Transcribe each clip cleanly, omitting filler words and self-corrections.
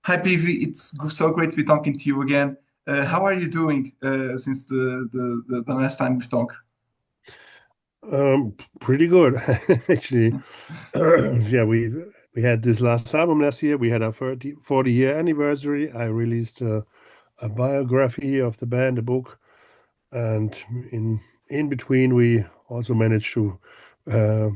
Hi, Peavy. It's so great to be talking to you again. How are you doing since the last time we talked? Pretty good, actually. Yeah, we had this last album last year. We had our 40-year anniversary. I released a biography of the band, a book, and in in between, we also managed uh,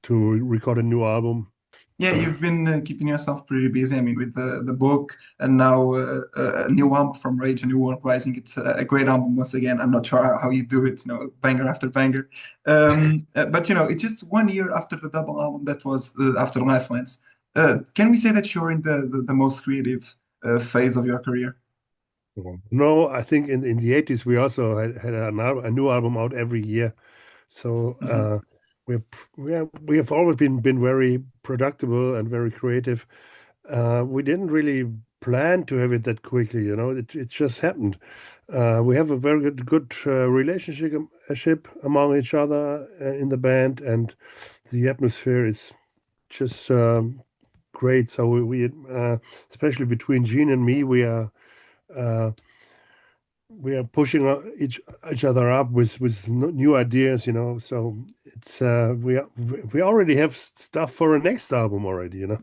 to record a new album. Yeah, you've been keeping yourself pretty busy. I mean, with the book and now a new album from Rage, a New World Rising. It's a great album once again. I'm not sure how you do it, banger after banger. But it's just 1 year after the double album that was after Lifelines. Can we say that you're in the most creative phase of your career? No, I think in the 80s we also had a new album out every year. So Mhm. we have always been very productive and very creative. We didn't really plan to have it that quickly, it just happened. We have a very good relationship among each other in the band, and the atmosphere is just great. So especially between Gene and me, uh, we are pushing each other up with new ideas, So it's we already have stuff for a next album already. Yeah.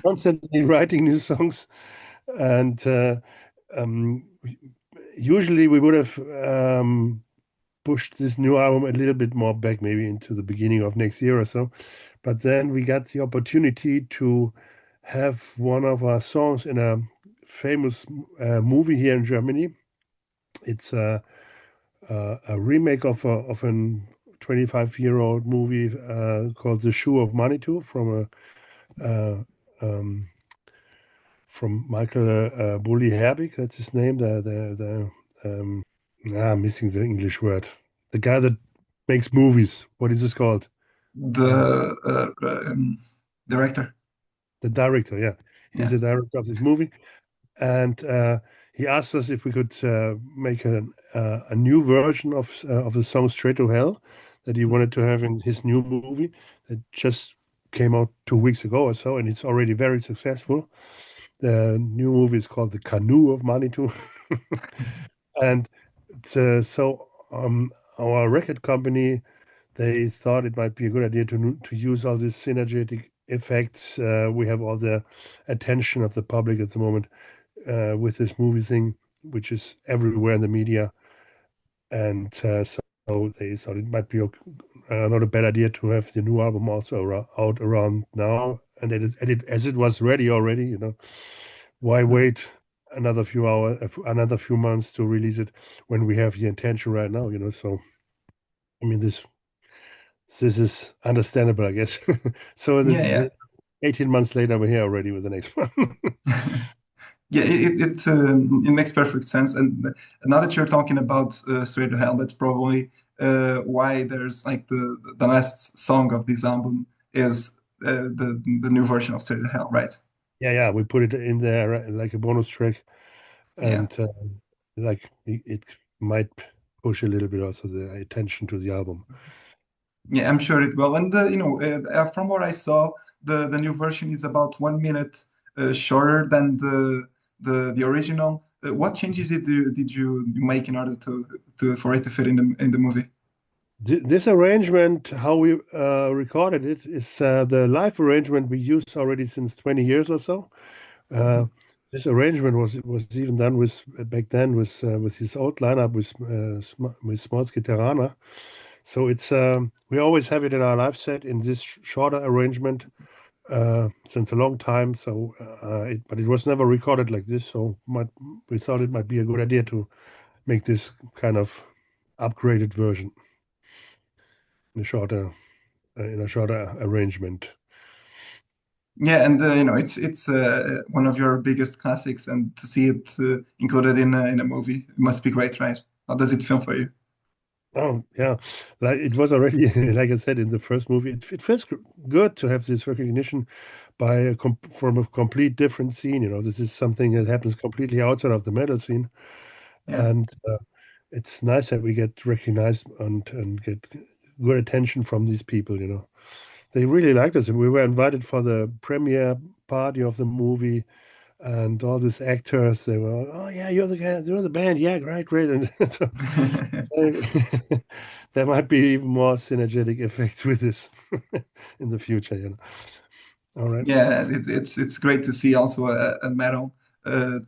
Constantly writing new songs, and um, usually we would have pushed this new album a little bit more back, maybe into the beginning of next year or so. But then we got the opportunity to have one of our songs in a famous movie here in Germany. It's a remake of an 25-year-old movie called The Shoe of Manitou um, from Michael Bully Herbig. That's his name. I'm missing the English word. The guy that makes movies. What is this called? Uh, The director. the director. Yeah, he's Yeah. the director of this movie, and he asked us if we could make a new version of the song "Straight to Hell" that he wanted to have in his new movie that just came out 2 weeks ago or so, and it's already very successful. The new movie is called The Canoe of Manitou. And our record company, they thought it might be a good idea to use all these synergetic effects. We have all the attention of the public at the moment with this movie thing, which is everywhere in the media. And so they thought it might be not a bad idea to have the new album also out around now. And as it was ready already, why wait another few hours, another few months to release it when we have the intention right now? So, I mean, this is understandable, I guess. So Yeah, yeah. 18 months later, we're here already with the next one. Yeah, it makes perfect sense. And now that you're talking about Straight to Hell, that's probably why there's like the last song of this album is the new version of Straight to Hell, right? Yeah, yeah, we put it in there like a bonus track, Yeah. and like it might push a little bit also the attention to the album. Yeah, I'm sure it will. And from what I saw, the new version is about 1 minute shorter than the original. What changes did you make in order to for it to fit in the movie? This arrangement, how we recorded it, is the live arrangement we use already since 20 years or so. Uh, Mhm. this arrangement was even done with back then with his old lineup with Smolsky Terrana. So it's we always have it in our live set in this shorter arrangement since a long time. So, but it was never recorded like this. So we thought it might be a good idea to make this kind of upgraded version in a shorter arrangement. Yeah, and it's one of your biggest classics, and to see it included in a movie, it must be great, right? How does it feel for you? Oh yeah, like it was already, like I said in the first movie, it feels good to have this recognition by from a complete different scene. This is something that happens completely outside of the metal scene, Yeah. and it's nice that we get recognized and get good attention from these people. They really liked us, and we were invited for the premiere party of the movie, and all these actors, they were, oh yeah, you're the guy, you're the band, yeah, great, great. And so there might be even more synergetic effects with this in the future, you know. All right. Yeah, it's great to see also a metal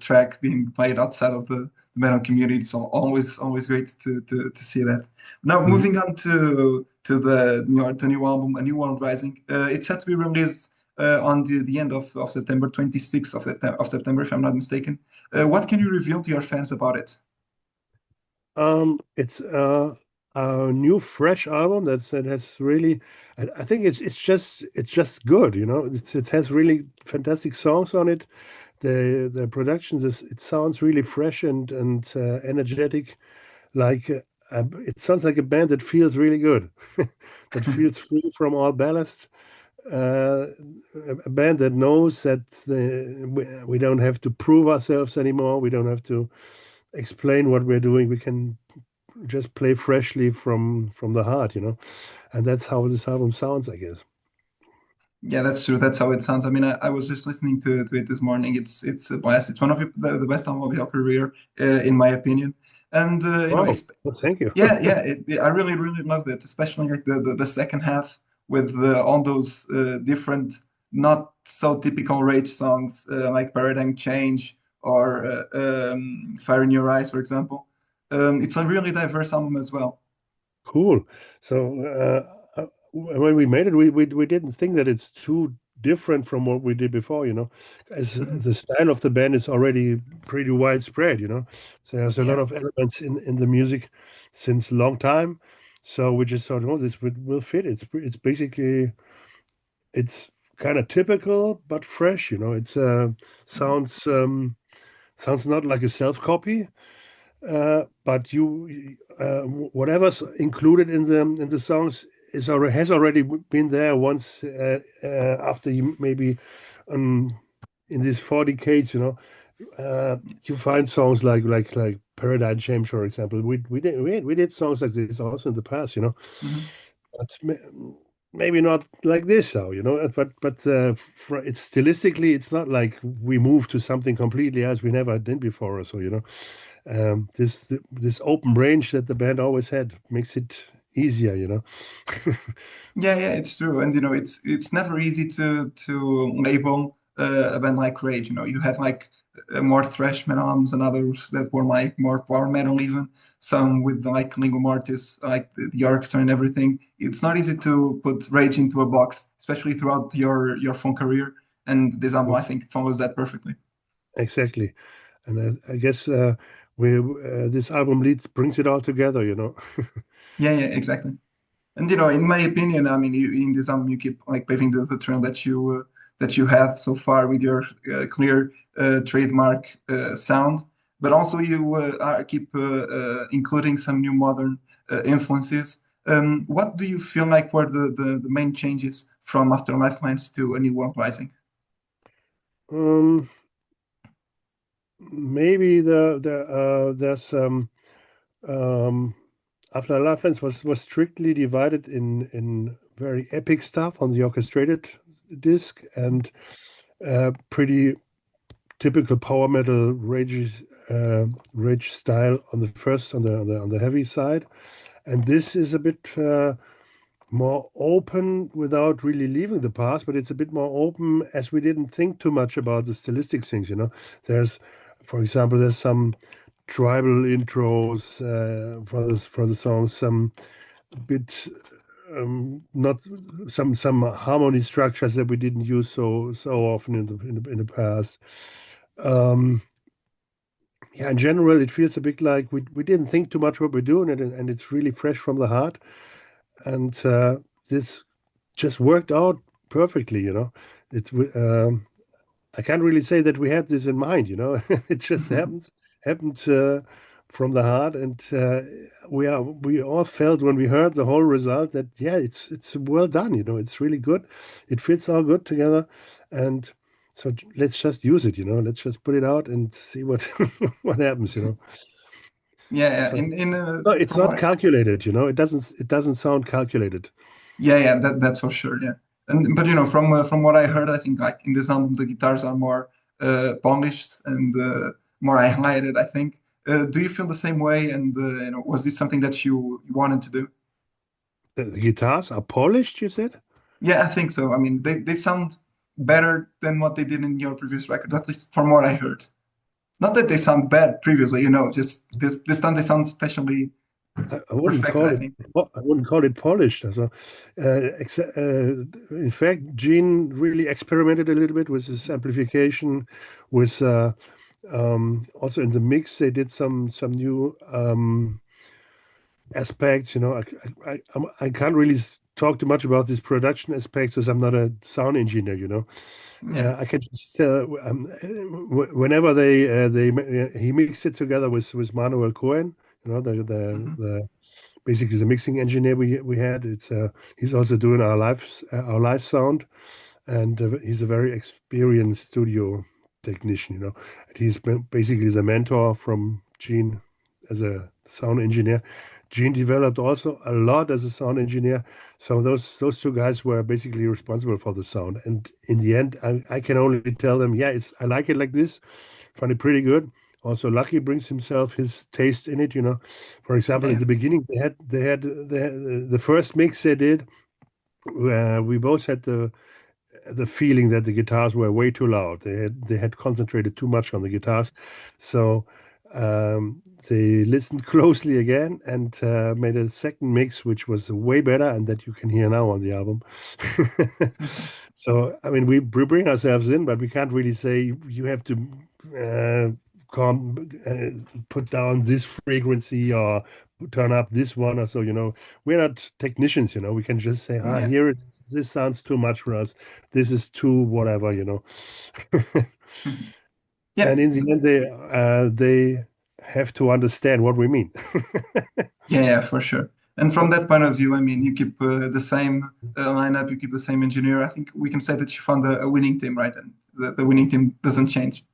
track being played outside of the metal community. It's always great to see that. Now Mhm. moving on to the new album, A New World Rising. It's set to be released on the end of September, 26th of September, if I'm not mistaken. What can you reveal to your fans about it? It's a new, fresh album that has really. I think it's just good, you know. It has really fantastic songs on it. The productions is it sounds really fresh and energetic. Like it sounds like a band that feels really good, that feels free from all ballast. Uh, a band that knows that we don't have to prove ourselves anymore. We don't have to explain what we're doing. We can just play freshly from the heart, you know. And that's how this album sounds, I guess. Yeah, that's true. That's how it sounds. I mean, I was just listening to it this morning. It's a blast. It's one of the best album of your career, in my opinion. And Wow. Well, thank you. I really loved it, especially like the second half with all those different, not so typical Rage songs like Paradigm Change or Fire in Your Eyes, for example. It's a really diverse album as well. Cool. So when we made it, we didn't think that it's too different from what we did before, you know, as Mhm. the style of the band is already pretty widespread, you know. So there's a lot Yeah. of elements in the music since a long time. So we just thought, oh, this will fit. It's basically it's kind of typical but fresh, you know. It's Mhm. sounds sounds not like a self copy. But whatever's included in the songs is already has already been there once after you maybe um, in these 4 decades, you know. You find songs like Paradigm Change, for example. We did songs like this also in the past, you know. Mhm. But maybe not like this, though, you know. But it's stylistically, it's not like we moved to something completely else we never did before, or so, you know. This open range that the band always had makes it easier, you know. Yeah, it's true, and it's never easy to label a band like Rage. You have like more thrash metal albums and others that were like more power metal, even some with like lingua mortis, like the orchestra and everything. It's not easy to put Rage into a box, especially throughout your phone career. And this album, I Yes, think, follows that perfectly. exactly. And I guess we this album leads brings it all together, you know. Yeah, exactly. And in my opinion, I mean, in this album, you keep like paving the trail that you have so far with your clear trademark sound, but also you keep including some new modern influences. What do you feel like were the main changes from After Lifelines to A New World Rising? Um, Maybe there's um, After Lifetimes was strictly divided in very epic stuff on the orchestrated disc and pretty typical power metal rage style on the first on the heavy side, and this is a bit more open without really leaving the past, but it's a bit more open as we didn't think too much about the stylistic things, you know. There's, for example, there's some tribal intros for the songs, some bit not some harmony structures that we didn't use so often in the past. Um, yeah, in general, it feels a bit like we didn't think too much what we're doing, and it's really fresh from the heart. And this just worked out perfectly, you know. I can't really say that we had this in mind, you know. It just happened from the heart, and we all felt when we heard the whole result that yeah, it's well done, you know. It's really good. It fits all good together, and so let's just use it, you know. Let's just put it out and see what what happens, you know. Yeah, So in it's from not what calculated, you know. It doesn't sound calculated. yeah, that's for sure. Yeah. And but from what I heard, I think like in this album the guitars are more polished and more highlighted. I think. Do you feel the same way? And was this something that you wanted to do? The guitars are polished, you said? Yeah, I think so. I mean, they sound better than what they did in your previous record, at least from what I heard. Not that they sound bad previously, just this time they sound especially I wouldn't perfected, call I it think. I wouldn't call it polished. So, in fact, Gene really experimented a little bit with his amplification, with also in the mix they did some new aspects. I can't really talk too much about these production aspects as I'm not a sound engineer. Yeah. I can just whenever he mixed it together with Manuel Cohen, Hmm. the basically the mixing engineer we had. It's he's also doing our live sound, and he's a very experienced studio technician. And he's basically the mentor from Gene as a sound engineer. Gene developed also a lot as a sound engineer, so those two guys were basically responsible for the sound. And in the end, I can only tell them, yeah, I like it like this, find it pretty good. Also, Lucky brings himself his taste in it. For example, in Yeah. the beginning, they had the first mix they did. We both had the feeling that the guitars were way too loud. They had concentrated too much on the guitars, so they listened closely again and made a second mix, which was way better, and that you can hear now on the album. So I mean, we bring ourselves in, but we can't really say you have to put down this frequency or turn up this one or so. We're not technicians. We can just say, Yeah. here it. This sounds too much for us. This is too whatever. Yeah. And in the end, they have to understand what we mean. Yeah, for sure. And from that point of view, I mean, you keep the same lineup, you keep the same engineer. I think we can say that you found a winning team, right? And the winning team doesn't change.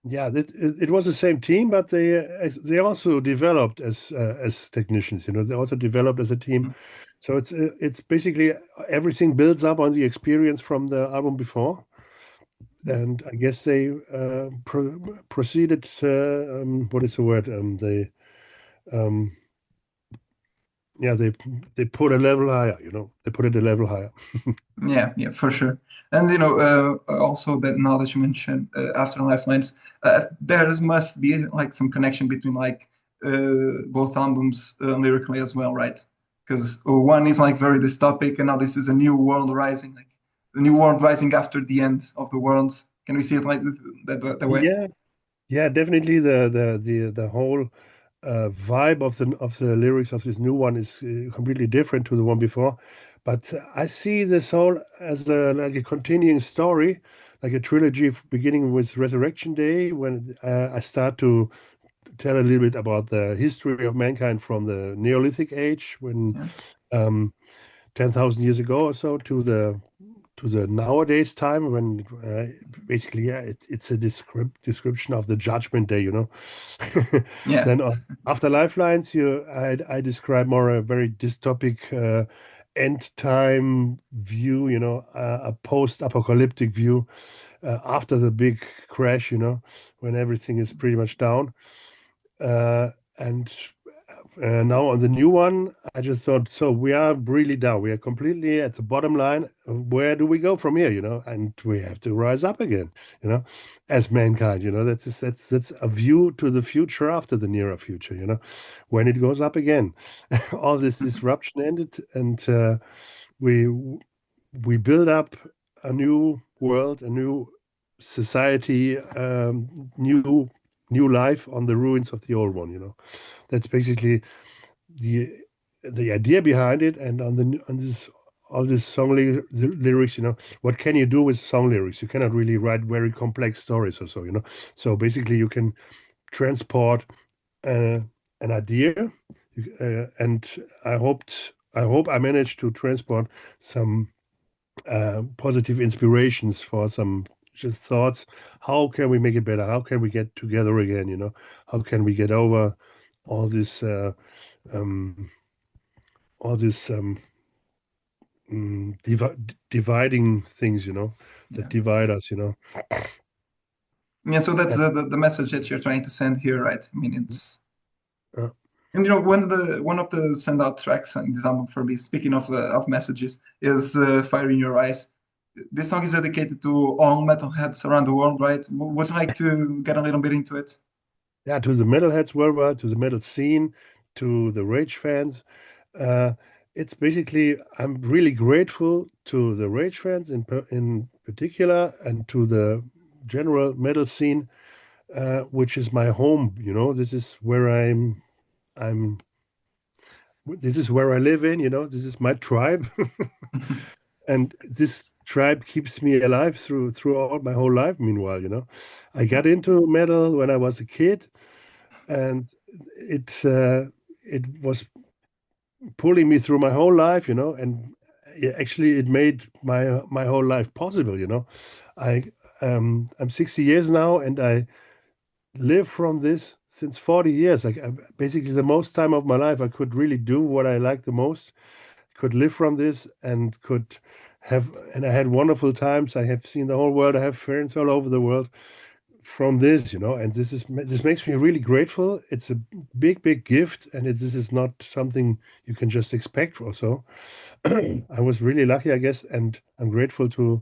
Yeah, it was the same team, but they also developed as technicians. They also developed as a team. Mhm. So it's basically everything builds up on the experience from the album before, and I guess they proceeded. What is the word? Um, yeah, they put a level higher. They put it a level higher. Yeah, yeah, for sure. And also that now that you mentioned Afterlife Lines, there must be like some connection between like both albums lyrically as well, right? Because one is like very dystopic, and now this is a new world rising, like the new world rising after the end of the world. Can we see it like that way? Yeah, yeah, definitely. The whole vibe of the lyrics of this new one is completely different to the one before. But I see this whole as like a continuing story, like a trilogy beginning with Resurrection Day, when I start to tell a little bit about the history of mankind from the Neolithic age, when Yeah, um, 10,000 years ago or so, to the nowadays time, when basically, yeah, it's a description of the Judgment Day. yeah, Then after Lifelines, I describe more a very dystopic end time view, a post-apocalyptic view after the big crash, when everything is pretty much down. And now on the new one, I just thought, so we are really down. We are completely at the bottom line. Where do we go from here? And we have to rise up again. As mankind. That's a view to the future after the nearer future. When it goes up again. All this disruption ended, and we we build up a new world, a new society, new life on the ruins of the old one. That's basically the the idea behind it. And on this all these song lyrics, what can you do with song lyrics? You cannot really write very complex stories or so. So basically you can transport uh, an idea, and I hope I managed to transport some positive inspirations for some just thoughts. How can we make it better? How can we get together again? How can we get over all this um, all this dividing things, that Yeah. divide us. Yeah, so that's And, the message that you're trying to send here, right? I mean, it's uh, and when the one of the standout tracks on this album for me, speaking of messages, is "Fire in Your Eyes." This song is dedicated to all metalheads around the world, right? Would you like to get a little bit into it? yeah, to the metalheads worldwide, to the metal scene, to the Rage fans. Uh, it's basically, I'm really grateful to the Rage fans in particular and to the general metal scene, which is my home. This is where I'm, this is where I live in. This is my tribe. And this tribe keeps me alive throughout my whole life. Meanwhile, I got into metal when I was a kid, and it was pulling me through my whole life. And actually, it made my whole life possible. I I'm 60 years now, and I live from this since 40 years. Like basically, the most time of my life, I could really do what I like the most, could live from this, and could have. And I had wonderful times. I have seen the whole world. I have friends all over the world from this. And this makes me really grateful. It's a big, big gift, and this is not something you can just expect or so. I was really lucky, I guess, and I'm grateful to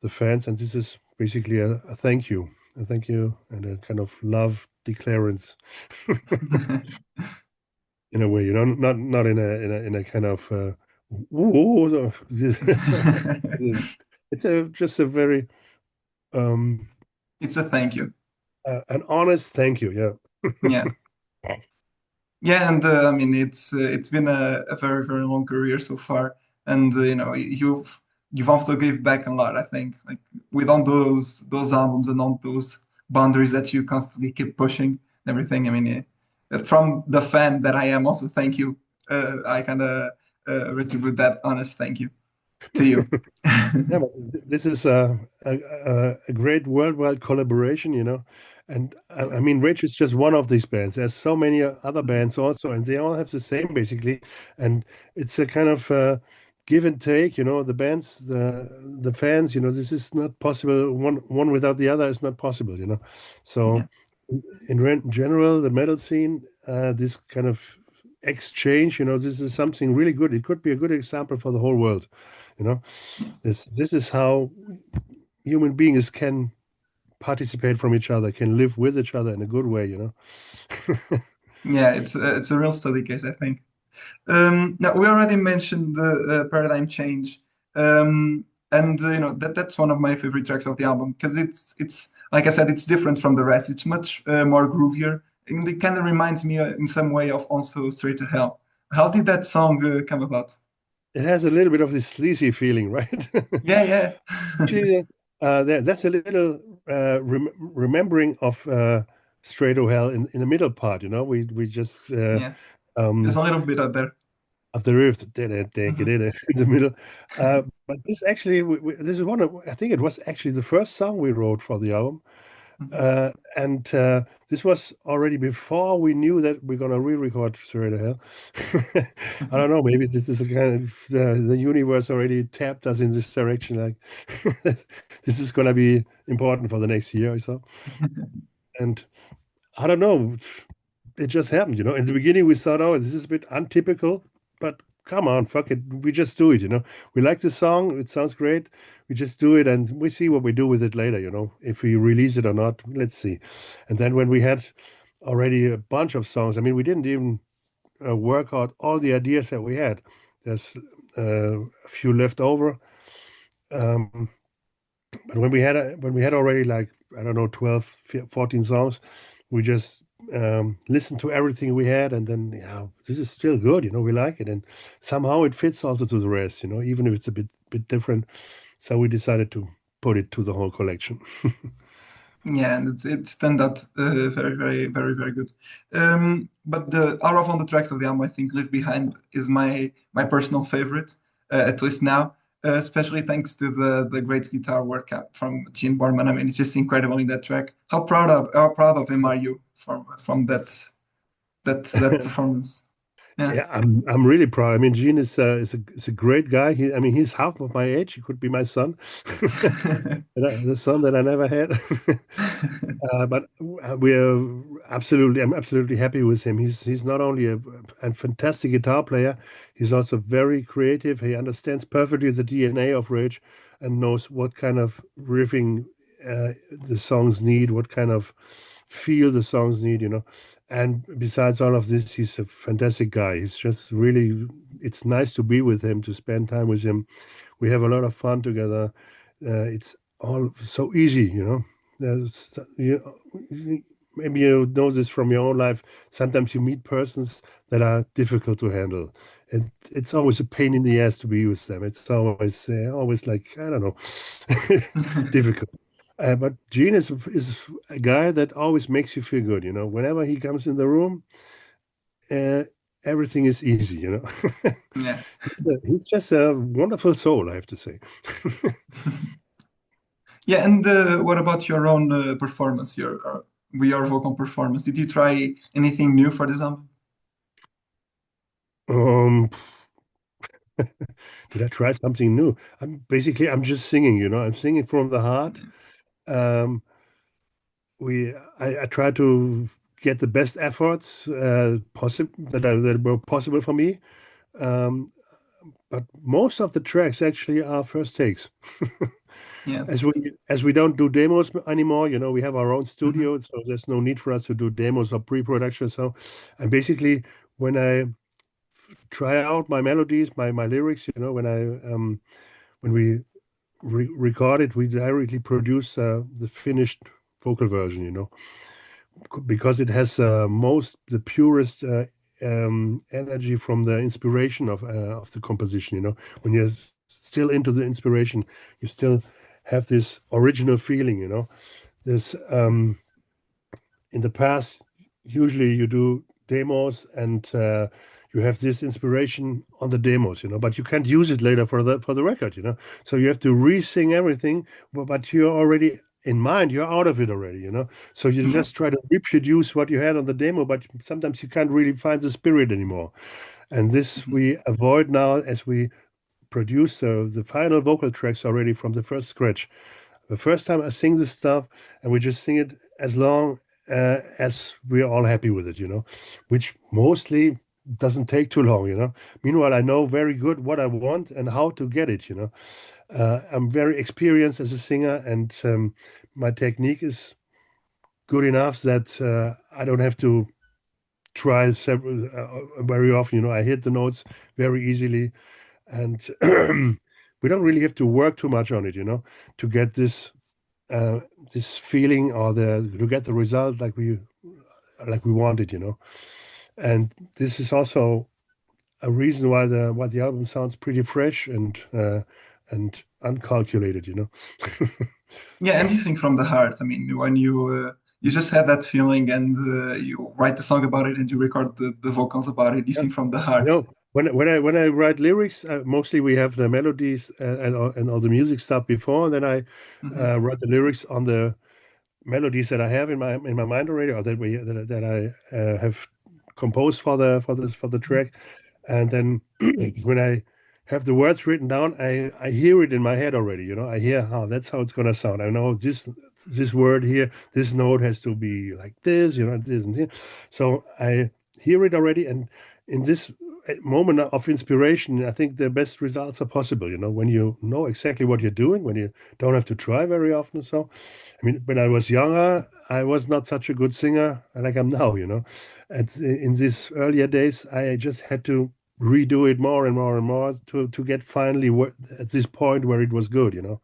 the fans. And this is basically a thank you, and a kind of love declarance in a way. Not in a kind of "Ooh," it's just a very um It's a thank you. an honest thank you. Yeah. Yeah. Yeah, and I mean it's been a very very long career so far, and you've also gave back a lot. I think like with all those albums and all those boundaries that you constantly keep pushing and everything. I mean, from the fan that I am, also thank you. I kind of retribute that honest thank you to you. Yeah, but this is a great worldwide collaboration. And Yeah. I mean, Rage is just one of these bands. There's so many other bands also, and they all have the same basically. And it's a kind of give and take. The bands, the fans. This is not possible. One without the other is not possible. So, Yeah. in general, the metal scene, this kind of exchange. This is something really good. It could be a good example for the whole world. You know. Yeah. This is how human beings can participate from each other, can live with each other in a good way. Yeah, it's a real study case, I think. Now we already mentioned the paradigm change, and that's one of my favorite tracks of the album because it's like I said, it's different from the rest. It's much more groovier, and it kind of reminds me in some way of also Straight to Hell. How did that song come about? It has a little bit of this sleazy feeling, right? Yeah, yeah, Actually, that's a little remembering of Straight to Hell in the middle part. We just yeah. There's um, a little bit out there. of the roof did it, take it Mhm, in the middle. But this actually, this is one of, I think it was actually the first song we wrote for the album. mhm. And this was already before we knew that we're gonna re-record Straight to Hell. I don't know, maybe this is a kind of the universe already tapped us in this direction. Like this is gonna be important for the next year or so. And I don't know, it just happened. In the beginning we thought, oh, this is a bit untypical, but come on, fuck it, we just do it. We like the song, it sounds great, we just do it, and we see what we do with it later. If we release it or not, let's see. And then when we had already a bunch of songs, I mean, we didn't even work out all the ideas that we had. There's a few left over. um, but when we had already, like, I don't know, 12, 14 songs, we just listened to everything we had, and then, yeah, this is still good. We like it, and somehow it fits also to the rest. Even if it's a bit different. So we decided to put it to the whole collection. Yeah, and it turned out very, very, very, very good. But out of all the tracks of the album, I think "Leave Behind" is my personal favorite, at least now. Especially thanks to the great guitar work from Gene Borman. I mean, it's just incredible in that track. How proud of him are you from that performance? Yeah. Yeah, I'm really proud. I mean, Gene is a great guy. I mean, he's half of my age. He could be my son, the son that I never had. But I'm absolutely happy with him. He's not only a fantastic guitar player, he's also very creative. He understands perfectly the DNA of Rage and knows what kind of riffing the songs need, what kind of feel the songs need, you know. And besides all of this, he's a fantastic guy. He's just really, it's nice to be with him, to spend time with him. We have a lot of fun together. It's all so easy, you know. Maybe you know this from your own life. Sometimes you meet persons that are difficult to handle. And it's always a pain in the ass to be with them. It's always like, I don't know, difficult. But Gene is a guy that always makes you feel good, you know. Whenever he comes in the room, uh, everything is easy, you know. Yeah. He's just a wonderful soul, I have to say. Yeah, and what about your own performance, your vocal performance? Did you try anything new for this album? Um, did I try something new? I'm just singing, you know. I'm singing from the heart. Um, I try to get the best efforts possible that were possible for me. Um, but most of the tracks actually are first takes. Yeah. As we don't do demos anymore, you know, we have our own Hmm. studio, so there's no need for us to do demos or pre-production. So, and basically, when I try out my melodies, my lyrics, you know, when we record it, we directly produce the finished vocal version, you know, because it has the purest energy from the inspiration of the composition. You know, when you're still into the inspiration, you still have this original feeling. You know, this in the past, usually you do demos and you have this inspiration on the demos, you know, but you can't use it later for the record, you know. So you have to re-sing everything, but you're already in mind, you're out of it already, you know. So you Yeah. just try to reproduce what you had on the demo, but sometimes you can't really find the spirit anymore. And this Mhm. we avoid now as we produce the final vocal tracks already from the first scratch. The first time I sing this stuff, and we just sing it as long as we're all happy with it, you know, which mostly doesn't take too long, you know. Meanwhile, I know very good what I want and how to get it, you know. I'm very experienced as a singer, and my technique is good enough that I don't have to try several very often. You know, I hit the notes very easily, and we don't really have to work too much on it, you know, to get uh, this feeling or the to get the result like we wanted, you know. And this is also a reason why the album sounds pretty fresh and uncalculated, you know. Yeah, and you sing from the heart. I mean, when you just have that feeling and you write the song about it and you record the vocals about it, you Yeah. sing from the You heart. know, when I write lyrics, mostly we have the melodies and all the music stuff before, and then I Hmm. write the lyrics on the melodies that I have in my mind already, or that I have composed for the track. And then when I have the words written down, I hear it in my head already. You know, I hear how that's how it's gonna sound. I know this word here, this note has to be like this. You know, this and here. So I hear it already, and in this moment of inspiration, I think the best results are possible. You know, when you know exactly what you're doing, when you don't have to try very often. So, I mean, when I was younger, I was not such a good singer like I'm now. You know, and in these earlier days, I just had to redo it more and more and more to get finally at this point where it was good, you know.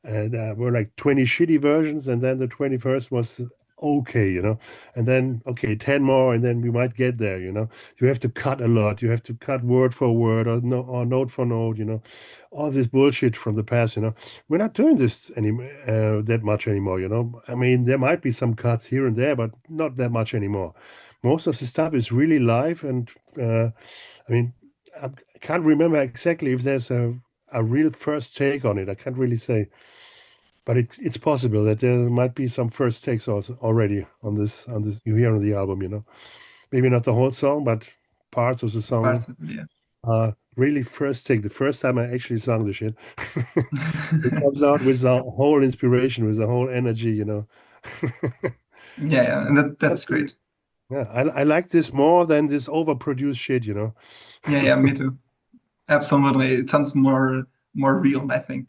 And were like 20 shitty versions, and then the 21st was okay, you know. And then okay, 10 more, and then we might get there, you know. You have to cut a lot. You have to cut word for word or no or note for note, you know. All this bullshit from the past, you know. We're not doing this any that much anymore, you know. I mean, there might be some cuts here and there, but not that much anymore. Most of the stuff is really live, and I mean, I can't remember exactly if there's a real first take on it. I can't really say, but it's possible that there might be some first takes also already on this you hear on the album. You know, maybe not the whole song, but parts of the song Parts of it, yeah. really first take. The first time I actually sung the shit, it comes out with the whole inspiration, with the whole energy, you know. Yeah, yeah, and that's Something, great. yeah, I like this more than this overproduced shit, you know. Yeah, yeah, me too. Absolutely. It sounds more real, I think.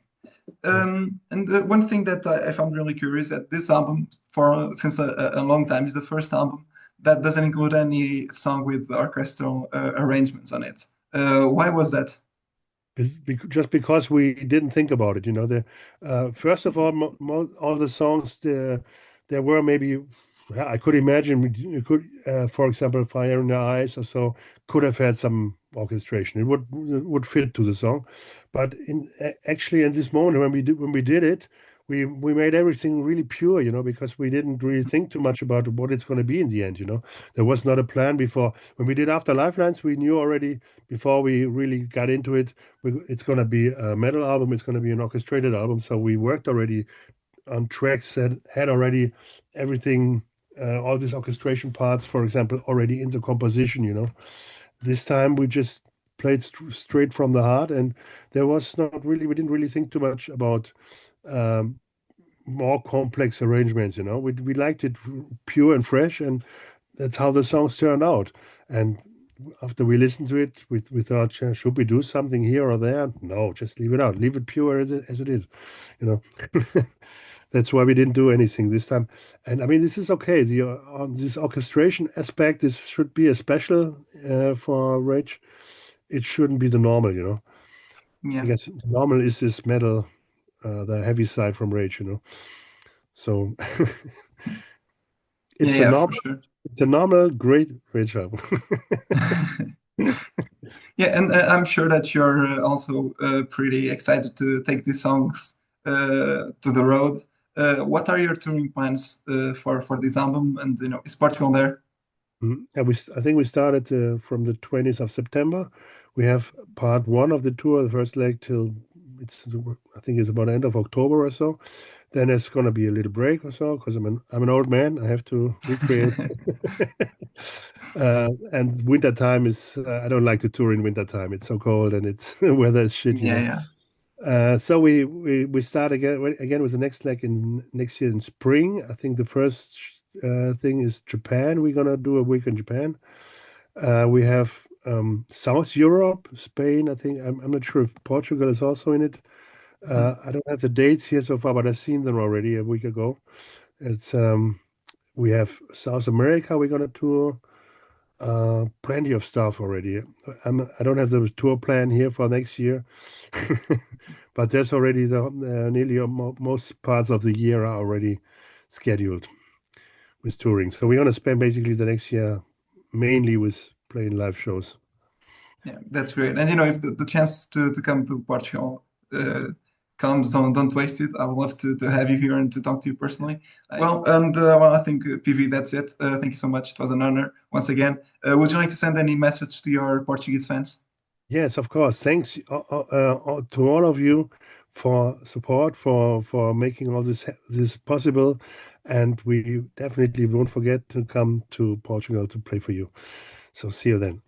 Yeah. And one thing that I found really curious that this album, for since a long time, is the first album that doesn't include any song with orchestral arrangements on it. Why was that? Just because we didn't think about it, you know. First of all, all the songs there were maybe yeah, I could imagine you could, for example, Fire in the Eyes or so could have had some orchestration. It would fit to the song, but actually in this moment when we did it, we made everything really pure, you know, because we didn't really think too much about what it's going to be in the end, you know. There was not a plan before. When we did After Lifelines, we knew already before we really got into it it's going to be a metal album. It's going to be an orchestrated album. So we worked already on tracks that had already everything, all these orchestration parts, for example, already in the composition. You know, this time we just played straight from the heart, and there was not really. We didn't really think too much about um, more complex arrangements. You know, we liked it pure and fresh, and that's how the songs turned out. And after we listened to it, we thought, should we do something here or there? No, just leave it out. Leave it pure as it is, you know. That's why we didn't do anything this time. And I mean, this is okay. On this orchestration aspect, this should be a special for Rage. It shouldn't be the normal, you know. I Yeah, guess the normal is this metal, the heavy side from Rage, you know. So yeah, it's a yeah, for normal, sure. it's a normal, great Rage album. Yeah, and I'm sure that you're also pretty excited to take these songs to the road. What are your touring plans for this album? And is Portugal there? Yeah, I think we started from the 20th of September. We have part one of the tour, the first leg till I think it's about the end of October or so. Then it's gonna be a little break or so because I'm an old man. I have to recreate. And winter time is I don't like to tour in winter time. It's so cold and it's weather is shit, you Yeah, know. yeah. So we start again with the next leg in next year in spring. I think the first thing is Japan. We're gonna do a week in Japan. We have South Europe, Spain. I think I'm not sure if Portugal is also in it. Mhm. I don't have the dates here so far, but I've seen them already a week ago. It's we have South America. We're gonna tour. Plenty of stuff already. I don't have the tour plan here for next year, but there's already nearly most parts of the year are already scheduled with touring. So we're gonna spend basically the next year mainly with playing live shows. Yeah, that's great. And if the chance to come to Portugal comes on, don't waste it. I would love to have you here and to talk to you personally. Well, I think PV, that's it. Thank you so much. It was an honor once again. Would you like to send any message to your Portuguese fans? Yes, of course. Thanks to all of you for support, for making all this possible, and we definitely won't forget to come to Portugal to play for you. So see you then.